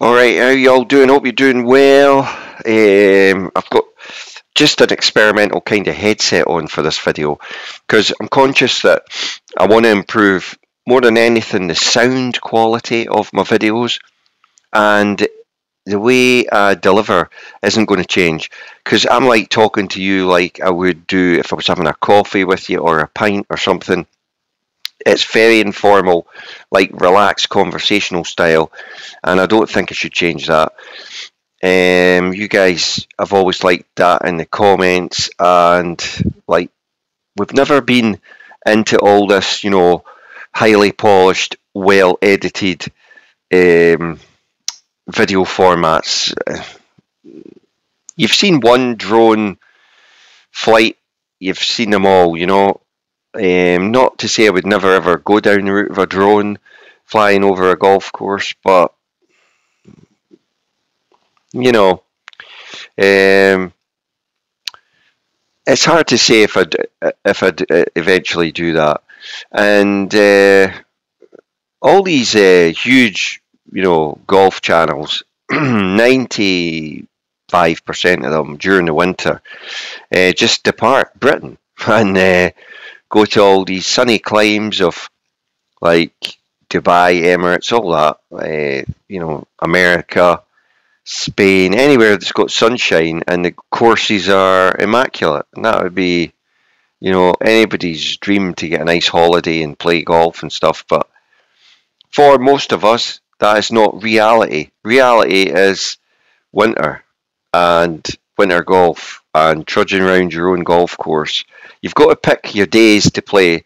All right, how you all doing? Hope you're doing well. I've got just an experimental kind of headset on for this video because I'm conscious that I want to improve more than anything the sound quality of my videos, and the way I deliver isn't going to change because I'm like talking to you like I would do if I was having a coffee with you or a pint or something. It's very informal, like relaxed conversational style, and I don't think I should change that. You guys have always liked that in the comments, and like we've never been into all this, highly polished, well edited um, video formats. You've seen one drone flight, you've seen them all, Not to say I would never ever go down the route of a drone flying over a golf course, but you know, um, it's hard to say if I'd eventually do that. And all these huge, golf channels, 95% of them during the winter just depart Britain and go to all these sunny climes of like Dubai, Emirates, all that, America, Spain, anywhere that's got sunshine, and the courses are immaculate. And that would be, anybody's dream to get a nice holiday and play golf and stuff. But for most of us, that is not reality. Reality is winter and winter golf and trudging around your own golf course. You've got to pick your days to play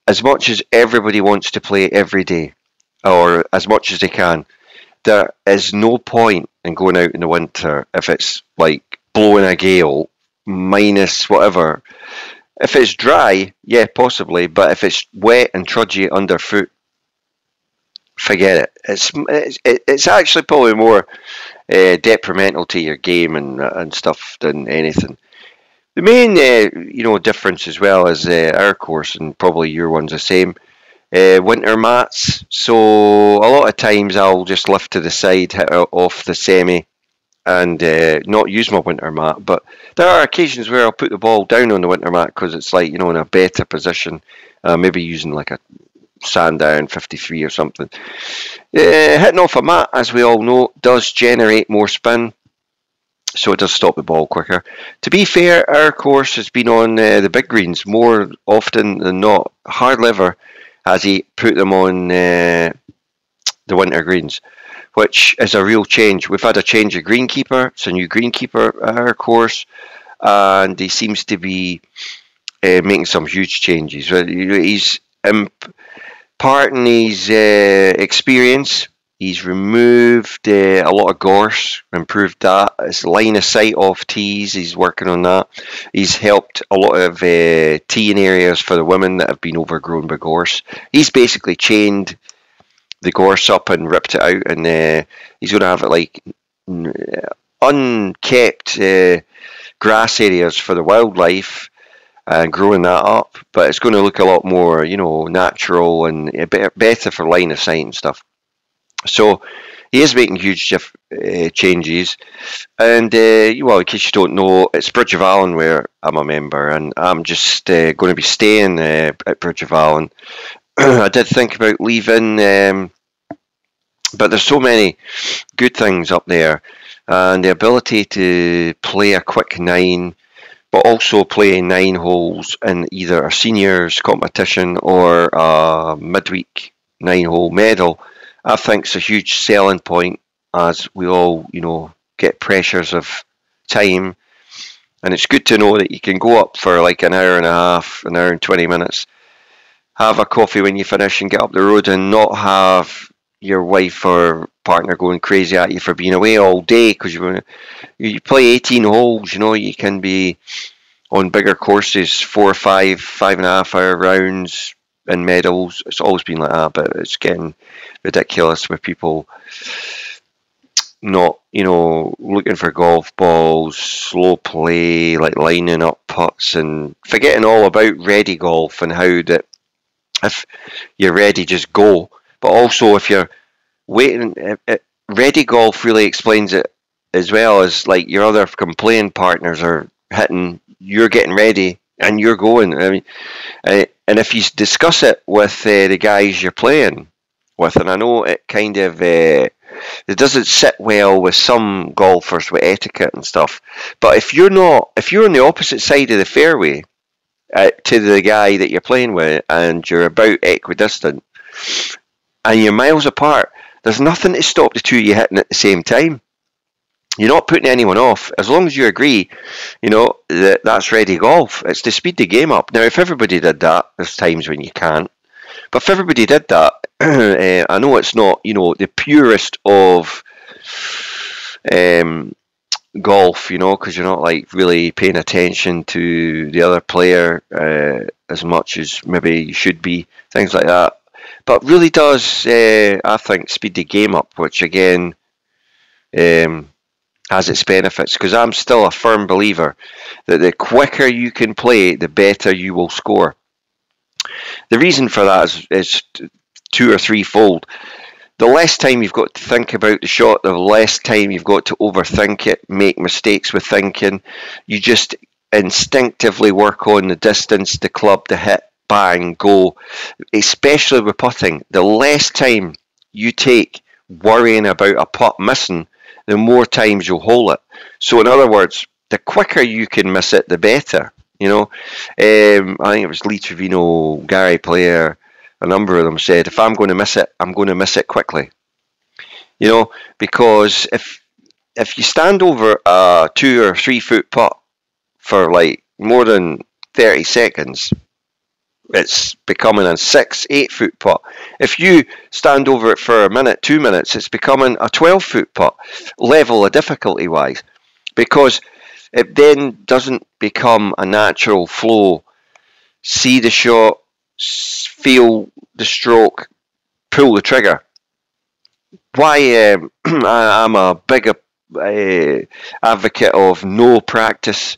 as much as everybody wants to play every day or as much as they can. There is no point in going out in the winter if it's like blowing a gale, minus whatever. If it's dry, yeah, possibly, but if it's wet and trudgy underfoot, forget it. It's actually probably more detrimental to your game and stuff than anything. The main difference as well is our course, and probably your one's the same. Winter mats, so a lot of times I'll just lift to the side, hit it off the semi, and not use my winter mat. But there are occasions where I'll put the ball down on the winter mat because it's like in a better position, maybe using like a Sandown 53 or something. Hitting off a mat, as we all know, does generate more spin, so it does stop the ball quicker. To be fair, our course has been on the big greens more often than not. Hard liver has he put them on the winter greens, which is a real change. We've had a change of greenkeeper. It's a new greenkeeper at our course, and he seems to be making some huge changes. He's imparting his experience. He's removed a lot of gorse, improved that. His line of sight off tees, he's working on that. He's helped a lot of teeing areas for the women that have been overgrown by gorse. He's basically chained the gorse up and ripped it out, and he's going to have it like unkept grass areas for the wildlife and growing that up. But it's going to look a lot more, natural and better for line of sight and stuff. So he is making huge changes, and in case you don't know, it's Bridge of Allan where I'm a member, and I'm just going to be staying at Bridge of Allan. I did think about leaving, but there's so many good things up there, and the ability to play a quick nine, but also play 9 holes in either a seniors competition or a midweek 9-hole medal. I think it's a huge selling point as we all, get pressures of time. And it's good to know that you can go up for like an hour and a half, an hour and 20 minutes, have a coffee when you finish and get up the road and not have your wife or partner going crazy at you for being away all day because you play 18 holes, you can be on bigger courses, 4 or 5.5 hour rounds in medals. It's always been like that, but it's getting ridiculous with people not, looking for golf balls, slow play, like lining up putts and forgetting all about ready golf and how that if you're ready, just go. But also if you're waiting, ready golf really explains it as well as like your other playing partners are hitting, you're getting ready and you're going. I mean, and if you discuss it with the guys you're playing with, and I know it kind of it doesn't sit well with some golfers with etiquette and stuff, but if you're on the opposite side of the fairway to the guy that you're playing with, and you're about equidistant, and you're miles apart, there's nothing to stop the two of you hitting at the same time. You're not putting anyone off as long as you agree, that that's ready golf. It's to speed the game up. Now, if everybody did that, there's times when you can't. But if everybody did that, I know it's not, the purest of golf, because you're not like really paying attention to the other player as much as maybe you should be, things like that. But really does, I think, speed the game up, which again has its benefits, because I'm still a firm believer that the quicker you can play, the better you will score. The reason for that is two or threefold. The less time you've got to think about the shot, the less time you've got to overthink it, make mistakes with thinking. You just instinctively work on the distance, the club, the hit, bang, go. Especially with putting, the less time you take worrying about a putt missing, the more times you'll hole it. So in other words, the quicker you can miss it, the better. I think it was Lee Trevino, Gary Player, a number of them said, if I'm going to miss it, I'm going to miss it quickly. Because if you stand over a 2 or 3 foot putt for like more than 30 seconds, it's becoming a 6, 8 foot putt. If you stand over it for a minute, 2 minutes, it's becoming a 12 foot putt, level of difficulty wise, because it then doesn't become a natural flow. See the shot, feel the stroke, pull the trigger. Why I'm a big advocate of no practice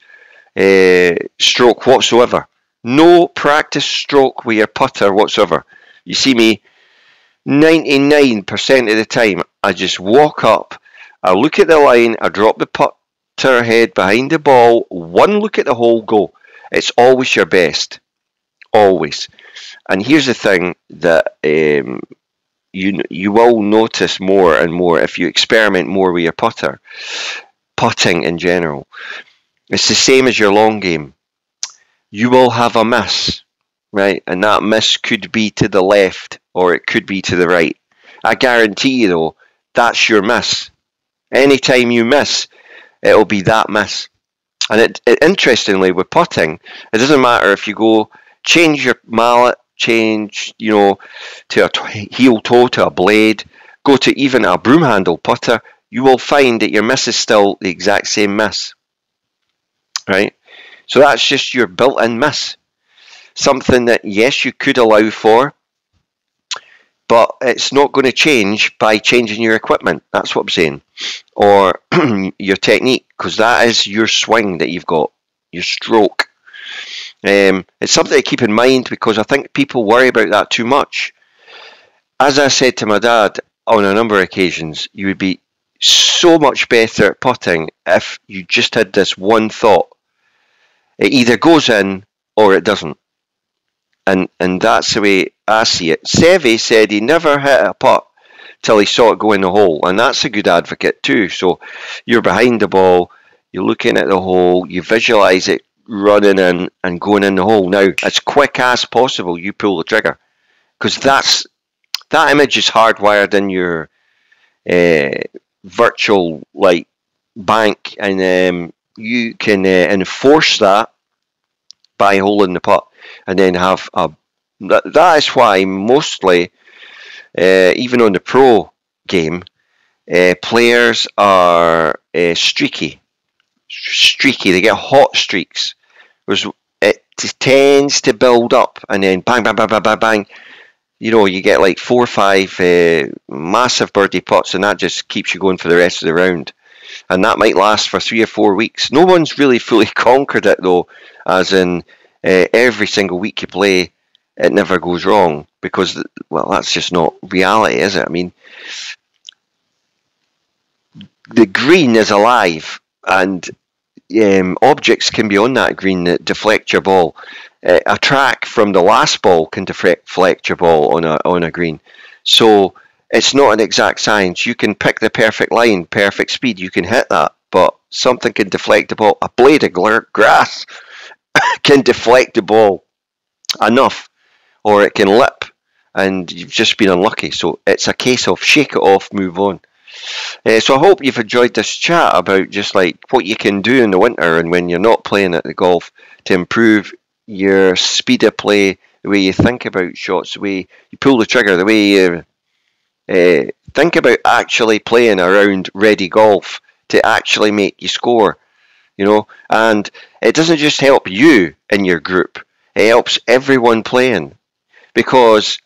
stroke whatsoever. No practice stroke with your putter whatsoever. You see me 99% of the time, I just walk up, I look at the line, I drop the putter head behind the ball, one look at the hole, go. It's always your best. Always. And here's the thing that you will notice more and more if you experiment more with your putting in general. It's the same as your long game. You will have a miss, right? And that miss could be to the left or it could be to the right. I guarantee you though, that's your miss. Anytime you miss, it'll be that miss. And interestingly, with putting, it doesn't matter if you go change your mallet, change, to a heel toe, to a blade, go to even a broom handle putter, you will find that your miss is still the exact same miss, right? So that's just your built-in miss. Something that, yes, you could allow for, but it's not going to change by changing your equipment. That's what I'm saying. Or your technique, because that is your swing that you've got, your stroke. It's something to keep in mind, because I think people worry about that too much. As I said to my dad on a number of occasions, you would be so much better at putting if you just had this one thought. It either goes in or it doesn't. And that's the way I see it. Seve said he never hit a putt till he saw it go in the hole. And that's a good advocate too. So you're behind the ball, you're looking at the hole, you visualise it running in and going in the hole. Now, as quick as possible, you pull the trigger. Because that image is hardwired in your virtual bank, and you can enforce that by holding the putt, and then have that is why mostly even on the pro game players are streaky, they get hot streaks, whereas it tends to build up and then bang bang bang bang bang bang, you get like 4 or 5 massive birdie putts, and that just keeps you going for the rest of the round. And that might last for 3 or 4 weeks. No one's really fully conquered it though, as in every single week you play, it never goes wrong, because, well, that's just not reality, is it? I mean, the green is alive, and objects can be on that green that deflect your ball. A track from the last ball can deflect your ball on a green. So it's not an exact science. You can pick the perfect line, perfect speed, you can hit that, but something can deflect the ball. A blade of grass can deflect the ball enough, or it can lip, and you've just been unlucky. So it's a case of shake it off, move on. So I hope you've enjoyed this chat about just like what you can do in the winter and when you're not playing at the golf to improve your speed of play, the way you think about shots, the way you pull the trigger, the way you think about actually playing around ready golf to actually make you score, you know. And it doesn't just help you in your group, it helps everyone playing, because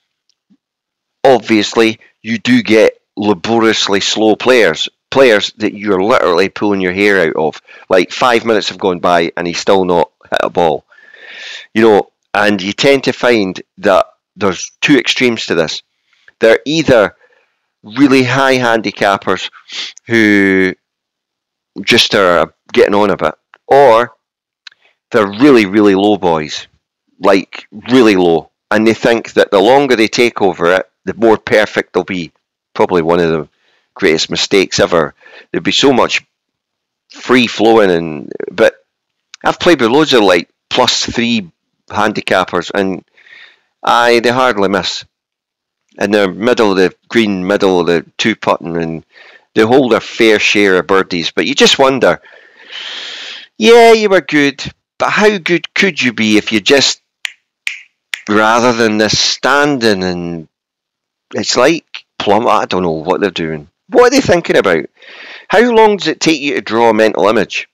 obviously you do get laboriously slow players that you're literally pulling your hair out of. Like 5 minutes have gone by and he's still not hit a ball, you know. And you tend to find that there's two extremes to this. They're either really high handicappers who just are getting on a bit, or they're really, really low boys, like really low, and they think that the longer they take over it, the more perfect they'll be. Probably one of the greatest mistakes ever. There'd be so much free flowing, but I've played with loads of like +3 handicappers, and they hardly miss. And they're middle of the green, middle of the two putting, and they hold their fair share of birdies. But you just wonder, yeah, you were good, but how good could you be if you just, rather than this standing, and it's like plumb, I don't know what they're doing. What are they thinking about? How long does it take you to draw a mental image?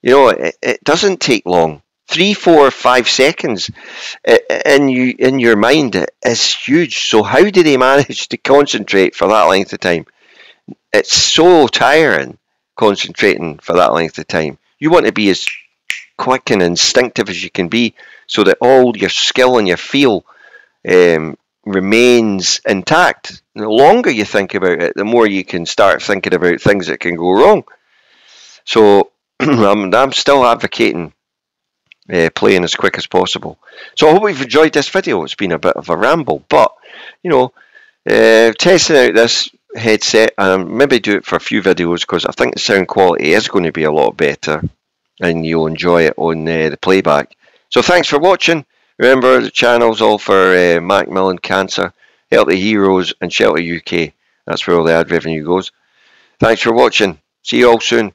You know, it doesn't take long. 3, 4, 5 seconds in your mind is huge. So how do they manage to concentrate for that length of time? It's so tiring concentrating for that length of time. You want to be as quick and instinctive as you can be, so that all your skill and your feel remains intact. The longer you think about it, the more you can start thinking about things that can go wrong. So I'm still advocating playing as quick as possible. So I hope you've enjoyed this video. It's been a bit of a ramble, but you know, testing out this headset, and maybe do it for a few videos, because I think the sound quality is going to be a lot better and you'll enjoy it on the playback. So thanks for watching. Remember, the channel's all for Macmillan Cancer, Healthy Heroes and Shelter UK. That's where all the ad revenue goes. Thanks for watching. See you all soon.